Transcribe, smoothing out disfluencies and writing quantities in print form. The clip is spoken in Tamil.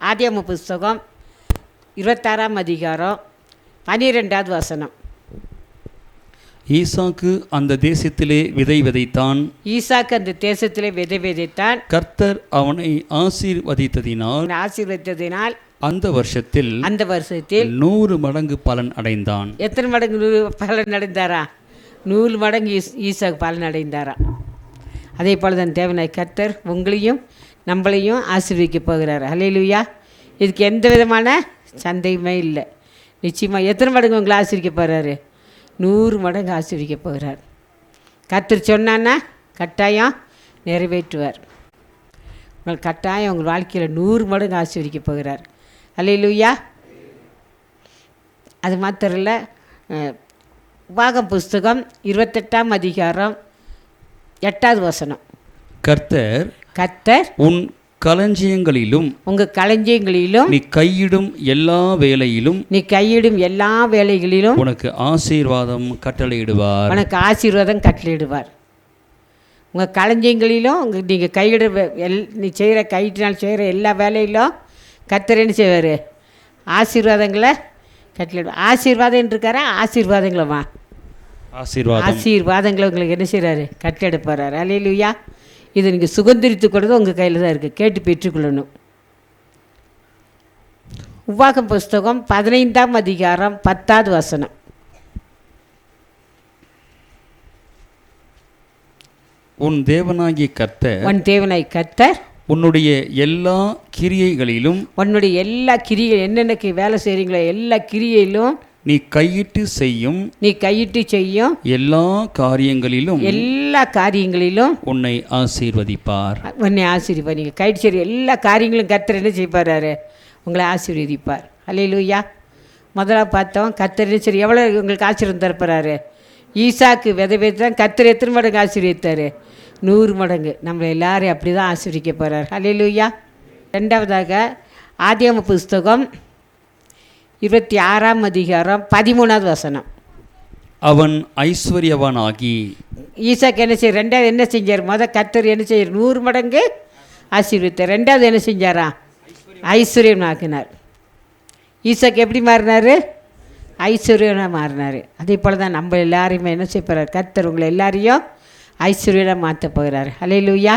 ஆதியாகம புஸ்தகம் 26ஆம் அதிகாரம் 12வது வசனம். ஈசாக்கு அந்த தேசத்திலே விதை விதைத்தான். ஈசாக்கு அந்த தேசத்திலே விதை விதைத்தான். கர்த்தர் அவனை ஆசீர்வதித்ததினால் அந்த வருஷத்தில் 100 மடங்கு பலன் அடைந்தான். எத்தனை மடங்கு பலன் அடைந்தாரா? 100 மடங்கு ஈசாக்கு பலன் அடைந்தாரா? அதே போல் தான் தேவனாய் கர்த்தர் உங்களையும் நம்மளையும் ஆசீர்வதிக்க போகிறார். ஹல்லேலூயா. இதுக்கு எந்த விதமான சந்தேகமே இல்லை. நிச்சயமாக எத்தனை மடங்கு உங்களை ஆசீர்வதிக்க போகிறாரு? 100 மடங்கு ஆசீர்வதிக்க போகிறார். கர்த்தர் சொன்னான்னா கட்டாயம் நிறைவேற்றுவார். உங்கள் கட்டாயம் உங்கள் வாழ்க்கையில் 100 மடங்கு ஆசீர்வதிக்க போகிறார். ஹல்லேலூயா. அது மாத்திரம் இல்லை, உபாகம் புஸ்தகம் 28ஆம் அதிகாரம் 8வது வசனம். கர்த்தர் உன் களஞ்சியங்களிலும் உங்கள் களஞ்சியங்களிலும் நீ கையிடும் எல்லா வேலைகளிலும் உனக்கு ஆசீர்வாதம் கட்டளையிடுவார். உங்கள் களஞ்சியங்களிலும் நீங்கள் கையிட நீ செய்கிற கையினால் செய்கிற எல்லா வேலையிலும் கர்த்தர் என்ன செய்வார்? ஆசீர்வாதங்களை கட்டளையிடுவார். ஆசீர்வாதம் இருக்காரா? ஆசீர்வாதங்களமா? ஆசீர்வாதங்களை உங்களுக்கு என்ன செய்கிறாரு? கட்டளை போகிறார். அல்லேலூயா. இதை நீங்கள் சுதந்திரித்து கொள்வது உங்கள் கையில் தான் இருக்குது. கேட்டு பெற்றுக்கொள்ளணும். உபாகம் புஸ்தகம் 15ஆம் அதிகாரம் 10வது வசனம். உன் தேவனாகிய கர்த்தர் உன்னுடைய எல்லா கிரியைகளிலும் என்னென்ன வேலை செய்கிறீங்களோ எல்லா கிரியையிலும் நீ கையிட்டு செய்யும் எல்லா காரியங்களிலும் உன்னை ஆசீர்வதிப்பார். நீங்கள் கைட்டு செய்கிற எல்லா காரியங்களும் கர்த்தர் என்ன செய்ப்பார்? உங்களை ஆசீர்வதிப்பார். அல்லேலூயா. முதலாக பார்த்தோம், கர்த்தர் என்ன சரி எவ்வளோ உங்களுக்கு ஆசீர்வாதம் தரப்போறாரு? ஈசாக்கு விதை தான் கர்த்தர் எத்தனை மடங்கு ஆசீர்வதித்தார்? 100 மடங்கு. நம்மளை எல்லாரையும் அப்படி தான் ஆசீர்வதிக்க போகிறார். அல்லேலூயா. ரெண்டாவதாக ஆதியாகம புஸ்தகம் 26ஆம் அதிகாரம் 13வது வசனம். அவன் ஐஸ்வர்யவானாகி ஈசாக்கு என்ன செய்ய? ரெண்டாவது என்ன செஞ்சார்? கர்த்தர் என்ன செய்யார்? 100 மடங்கு ஆசீர்வதித்தார். ரெண்டாவது என்ன செஞ்சாரா? ஐஸ்வர்யமாக்கினார். ஈசாக்கு எப்படி மாறினார்? ஐஸ்வர்யனாக மாறினார். அதே போல் தான் நம்ம எல்லாரையுமே என்ன செய்ய போகிறார்? கர்த்தர் உங்களை எல்லாரையும் ஐஸ்வர்யனாக மாற்ற போகிறார். அல்லேலூயா.